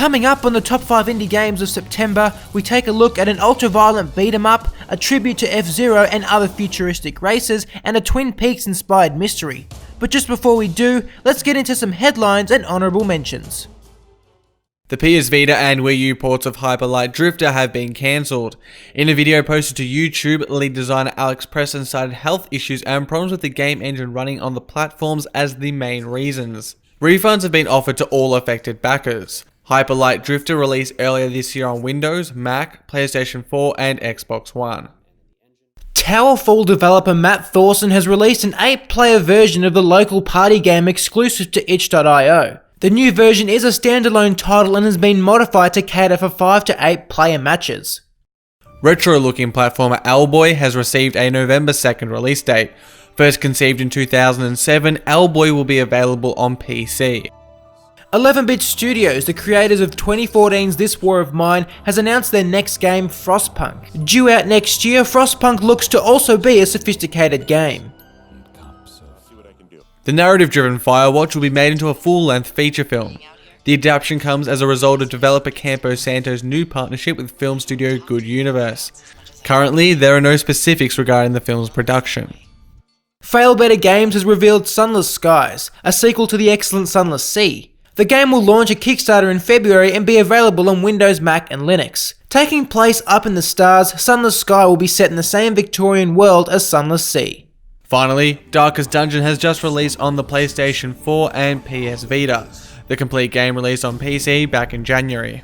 Coming up on the top 5 indie games of September, we take a look at an ultra-violent beat-em-up, a tribute to F-Zero and other futuristic races, and a Twin Peaks-inspired mystery. But just before we do, let's get into some headlines and honourable mentions. The PS Vita and Wii U ports of Hyper Light Drifter have been cancelled. In a video posted to YouTube, lead designer Alex Preston cited health issues and problems with the game engine running on the platforms as the main reasons. Refunds have been offered to all affected backers. Hyper Light Drifter released earlier this year on Windows, Mac, PlayStation 4 and Xbox One. Towerfall developer Matt Thorson has released an 8-player version of the local party game exclusive to itch.io. The new version is a standalone title and has been modified to cater for 5 to 8 player matches. Retro-looking platformer Owlboy has received a November 2nd release date. First conceived in 2007, Owlboy will be available on PC. 11-Bit Studios, the creators of 2014's This War of Mine, has announced their next game, Frostpunk. Due out next year, Frostpunk looks to also be a sophisticated game. The narrative-driven Firewatch will be made into a full-length feature film. The adaptation comes as a result of developer Campo Santo's new partnership with film studio Good Universe. Currently, there are no specifics regarding the film's production. Failbetter Games has revealed Sunless Skies, a sequel to the excellent Sunless Sea. The game will launch a Kickstarter in February and be available on Windows, Mac and Linux. Taking place up in the stars, Sunless Sky will be set in the same Victorian world as Sunless Sea. Finally, Darkest Dungeon has just released on the PlayStation 4 and PS Vita. The complete game released on PC back in January.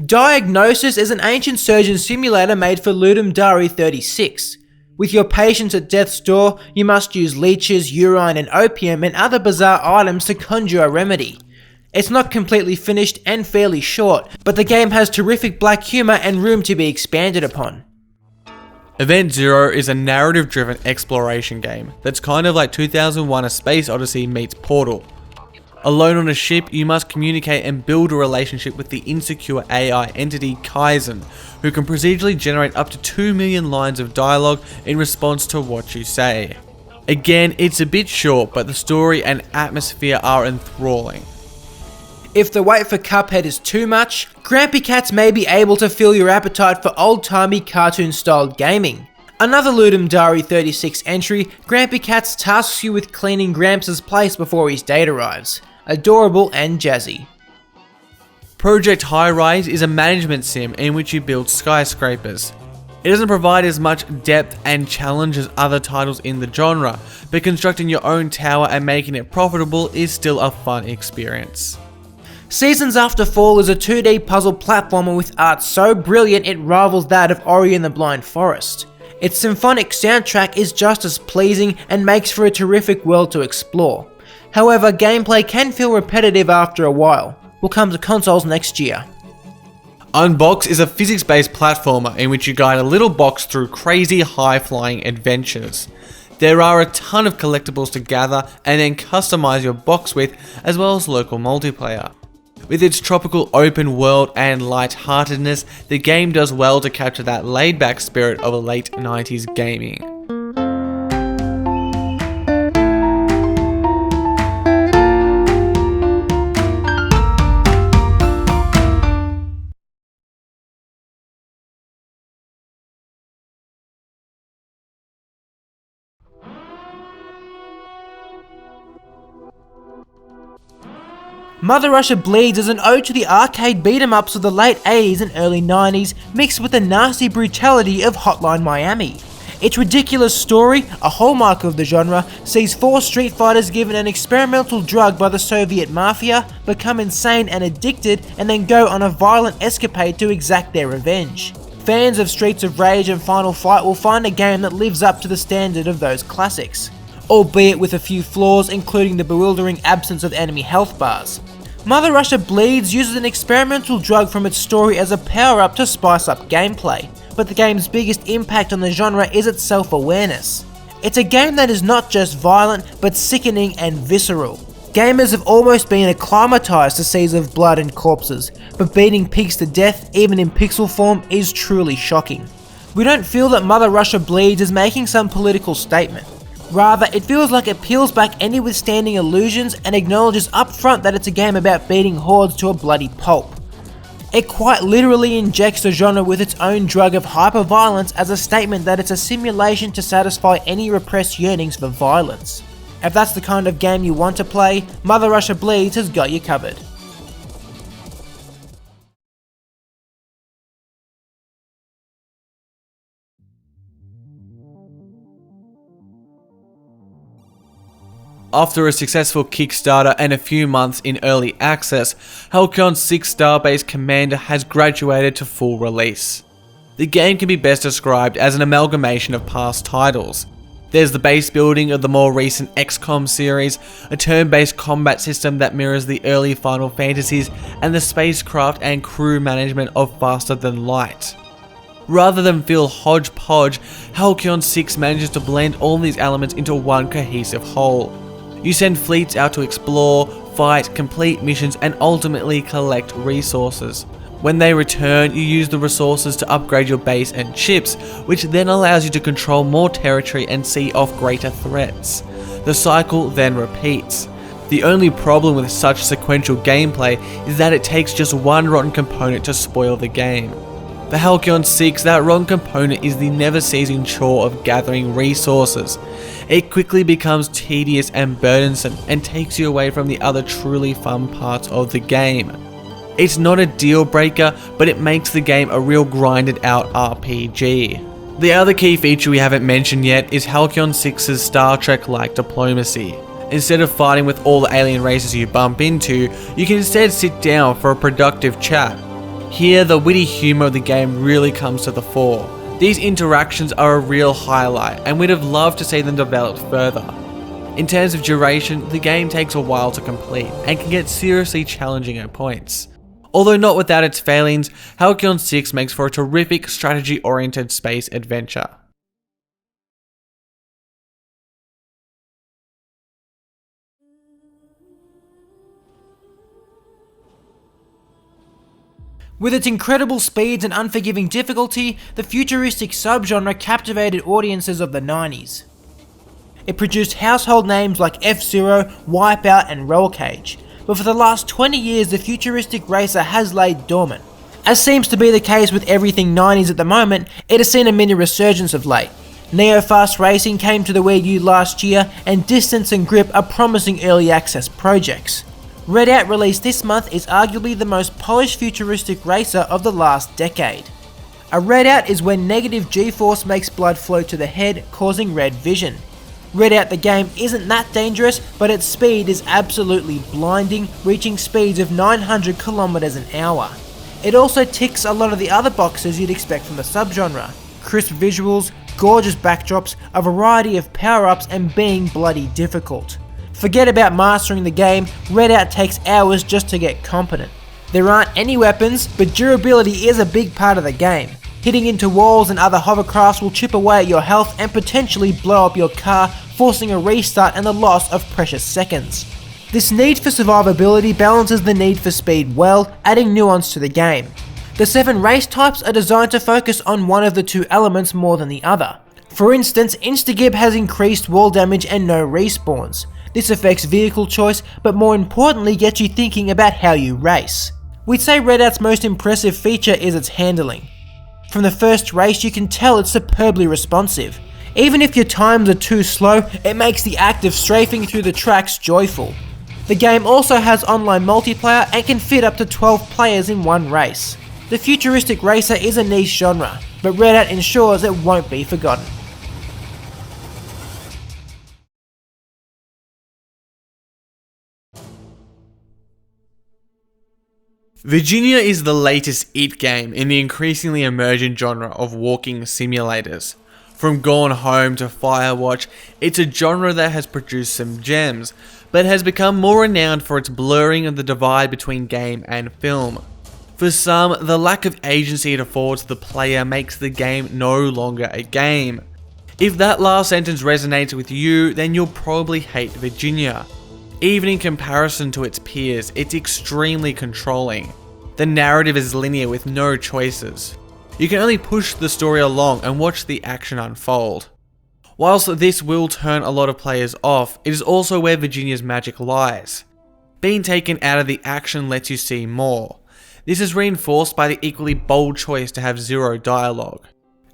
Diagnosis is an ancient surgeon simulator made for Ludum Dare 36. With your patients at death's door, you must use leeches, urine and opium and other bizarre items to conjure a remedy. It's not completely finished and fairly short, but the game has terrific black humour and room to be expanded upon. Event Zero is a narrative-driven exploration game that's kind of like 2001: A Space Odyssey meets Portal. Alone on a ship, you must communicate and build a relationship with the insecure AI entity Kaizen, who can procedurally generate up to 2 million lines of dialogue in response to what you say. Again, it's a bit short, but the story and atmosphere are enthralling. If the wait for Cuphead is too much, Grampy Cats may be able to fill your appetite for old-timey cartoon-styled gaming. Another Ludum Dare 36 entry, Grampy Cats tasks you with cleaning Gramps' place before his date arrives. Adorable and jazzy. Project High Rise is a management sim in which you build skyscrapers. It doesn't provide as much depth and challenge as other titles in the genre, but constructing your own tower and making it profitable is still a fun experience. Seasons After Fall is a 2D puzzle platformer with art so brilliant it rivals that of Ori and the Blind Forest. Its symphonic soundtrack is just as pleasing and makes for a terrific world to explore. However, gameplay can feel repetitive after a while. Will come to consoles next year. Unbox is a physics-based platformer in which you guide a little box through crazy high-flying adventures. There are a ton of collectibles to gather and then customize your box with, as well as local multiplayer. With its tropical open world and light-heartedness, the game does well to capture that laid-back spirit of late 90s gaming. Mother Russia Bleeds is an ode to the arcade beat-em-ups of the late 80s and early 90s, mixed with the nasty brutality of Hotline Miami. Its ridiculous story, a hallmark of the genre, sees 4 street fighters given an experimental drug by the Soviet mafia, become insane and addicted, and then go on a violent escapade to exact their revenge. Fans of Streets of Rage and Final Fight will find a game that lives up to the standard of those classics, albeit with a few flaws, including the bewildering absence of enemy health bars. Mother Russia Bleeds uses an experimental drug from its story as a power-up to spice up gameplay, but the game's biggest impact on the genre is its self-awareness. It's a game that is not just violent, but sickening and visceral. Gamers have almost been acclimatized to seas of blood and corpses, but beating pigs to death, even in pixel form, is truly shocking. We don't feel that Mother Russia Bleeds is making some political statement. Rather, it feels like it peels back any withstanding illusions and acknowledges upfront that it's a game about beating hordes to a bloody pulp. It quite literally injects the genre with its own drug of hyper-violence as a statement that it's a simulation to satisfy any repressed yearnings for violence. If that's the kind of game you want to play, Mother Russia Bleeds has got you covered. After a successful Kickstarter and a few months in early access, Halcyon's 6 Starbase Commander has graduated to full release. The game can be best described as an amalgamation of past titles. There's the base building of the more recent XCOM series, a turn-based combat system that mirrors the early Final Fantasies, and the spacecraft and crew management of Faster Than Light. Rather than feel hodgepodge, Halcyon 6 manages to blend all these elements into one cohesive whole. You send fleets out to explore, fight, complete missions, and ultimately collect resources. When they return, you use the resources to upgrade your base and ships, which then allows you to control more territory and see off greater threats. The cycle then repeats. The only problem with such sequential gameplay is that it takes just one rotten component to spoil the game. For Halcyon 6, that rotten component is the never-ceasing chore of gathering resources. It quickly becomes tedious and burdensome and takes you away from the other truly fun parts of the game. It's not a deal breaker, but it makes the game a real grinded out RPG. The other key feature we haven't mentioned yet is Halcyon 6's Star Trek-like diplomacy. Instead of fighting with all the alien races you bump into, you can instead sit down for a productive chat. Here, the witty humour of the game really comes to the fore. These interactions are a real highlight, and we'd have loved to see them developed further. In terms of duration, the game takes a while to complete, and can get seriously challenging at points. Although not without its failings, Halcyon 6 makes for a terrific strategy-oriented space adventure. With its incredible speeds and unforgiving difficulty, the futuristic subgenre captivated audiences of the 90s. It produced household names like F-Zero, Wipeout and Roll Cage, but for the last 20 years the futuristic racer has laid dormant. As seems to be the case with everything 90s at the moment, it has seen a mini resurgence of late. Neo-Fast Racing came to the Wii U last year, and Distance and Grip are promising early access projects. Redout, released this month, is arguably the most polished futuristic racer of the last decade. A Redout is when negative G-force makes blood flow to the head, causing red vision. Redout the game isn't that dangerous, but its speed is absolutely blinding, reaching speeds of 900 km an hour. It also ticks a lot of the other boxes you'd expect from the subgenre: crisp visuals, gorgeous backdrops, a variety of power-ups, and being bloody difficult. Forget about mastering the game, Redout takes hours just to get competent. There aren't any weapons, but durability is a big part of the game. Hitting into walls and other hovercrafts will chip away at your health and potentially blow up your car, forcing a restart and the loss of precious seconds. This need for survivability balances the need for speed well, adding nuance to the game. The 7 race types are designed to focus on one of the 2 elements more than the other. For instance, Instagib has increased wall damage and no respawns. This affects vehicle choice, but more importantly gets you thinking about how you race. We'd say Redout's most impressive feature is its handling. From the first race you can tell it's superbly responsive. Even if your times are too slow, it makes the act of strafing through the tracks joyful. The game also has online multiplayer and can fit up to 12 players in one race. The futuristic racer is a niche genre, but Redout ensures it won't be forgotten. Virginia is the latest IT game in the increasingly emergent genre of walking simulators. From Gone Home to Firewatch, it's a genre that has produced some gems, but has become more renowned for its blurring of the divide between game and film. For some, the lack of agency it affords the player makes the game no longer a game. If that last sentence resonates with you, then you'll probably hate Virginia. Even in comparison to its peers, it's extremely controlling. The narrative is linear with no choices. You can only push the story along and watch the action unfold. Whilst this will turn a lot of players off, it is also where Virginia's magic lies. Being taken out of the action lets you see more. This is reinforced by the equally bold choice to have zero dialogue.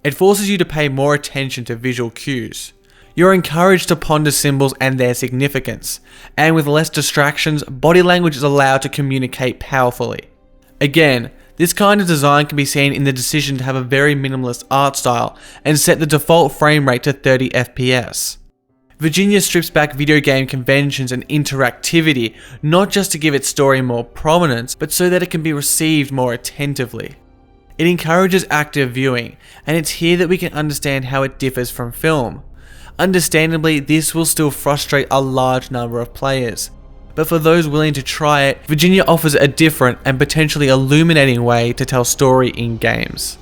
It forces you to pay more attention to visual cues. You're encouraged to ponder symbols and their significance, and with less distractions, body language is allowed to communicate powerfully. Again, this kind of design can be seen in the decision to have a very minimalist art style and set the default frame rate to 30 FPS. Virginia strips back video game conventions and interactivity, not just to give its story more prominence, but so that it can be received more attentively. It encourages active viewing, and it's here that we can understand how it differs from film. Understandably, this will still frustrate a large number of players, but for those willing to try it, Virginia offers a different and potentially illuminating way to tell story in games.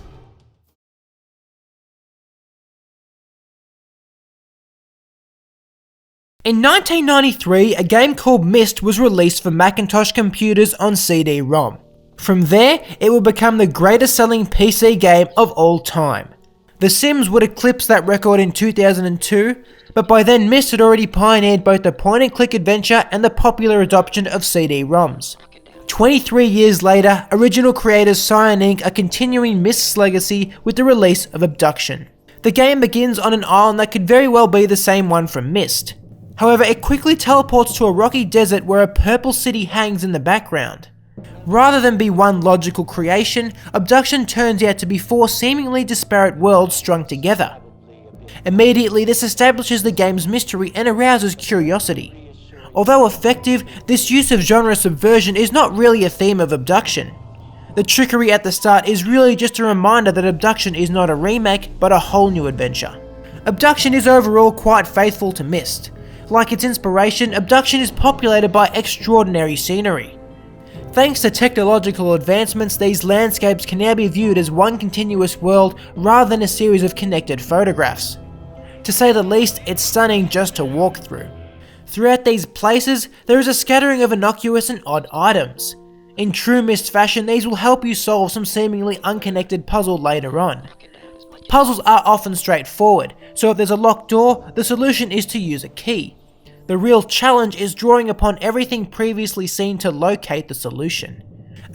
In 1993, a game called Myst was released for Macintosh computers on CD-ROM. From there, it would become the greatest selling PC game of all time. The Sims would eclipse that record in 2002, but by then Myst had already pioneered both the point-and-click adventure and the popular adoption of CD-ROMs. 23 years later, original creators Cyan Inc. are continuing Myst's legacy with the release of Abduction. The game begins on an island that could very well be the same one from Myst. However, it quickly teleports to a rocky desert where a purple city hangs in the background. Rather than be one logical creation, Abduction turns out to be four seemingly disparate worlds strung together. Immediately, this establishes the game's mystery and arouses curiosity. Although effective, this use of genre subversion is not really a theme of Abduction. The trickery at the start is really just a reminder that Abduction is not a remake, but a whole new adventure. Abduction is overall quite faithful to Myst. Like its inspiration, Abduction is populated by extraordinary scenery. Thanks to technological advancements, these landscapes can now be viewed as one continuous world rather than a series of connected photographs. To say the least, it's stunning just to walk through. Throughout these places, there is a scattering of innocuous and odd items. In true Myst fashion, these will help you solve some seemingly unconnected puzzle later on. Puzzles are often straightforward, so if there's a locked door, the solution is to use a key. The real challenge is drawing upon everything previously seen to locate the solution.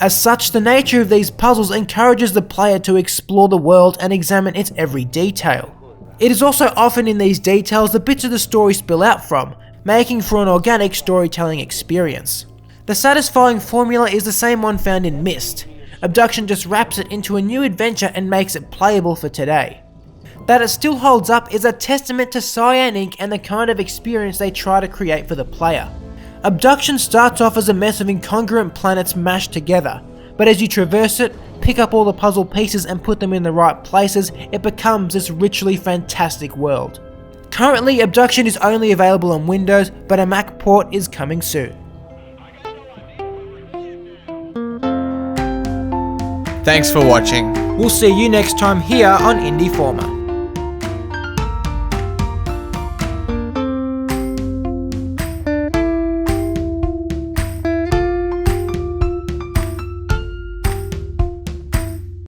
As such, the nature of these puzzles encourages the player to explore the world and examine its every detail. It is also often in these details the bits of the story spill out from, making for an organic storytelling experience. The satisfying formula is the same one found in Myst. Abduction just wraps it into a new adventure and makes it playable for today. That it still holds up is a testament to Cyan Inc. and the kind of experience they try to create for the player. Abduction starts off as a mess of incongruent planets mashed together, but as you traverse it, pick up all the puzzle pieces and put them in the right places, it becomes this richly fantastic world. Currently, Abduction is only available on Windows, but a Mac port is coming soon. Thanks for watching. We'll see you next time here on Indie Former.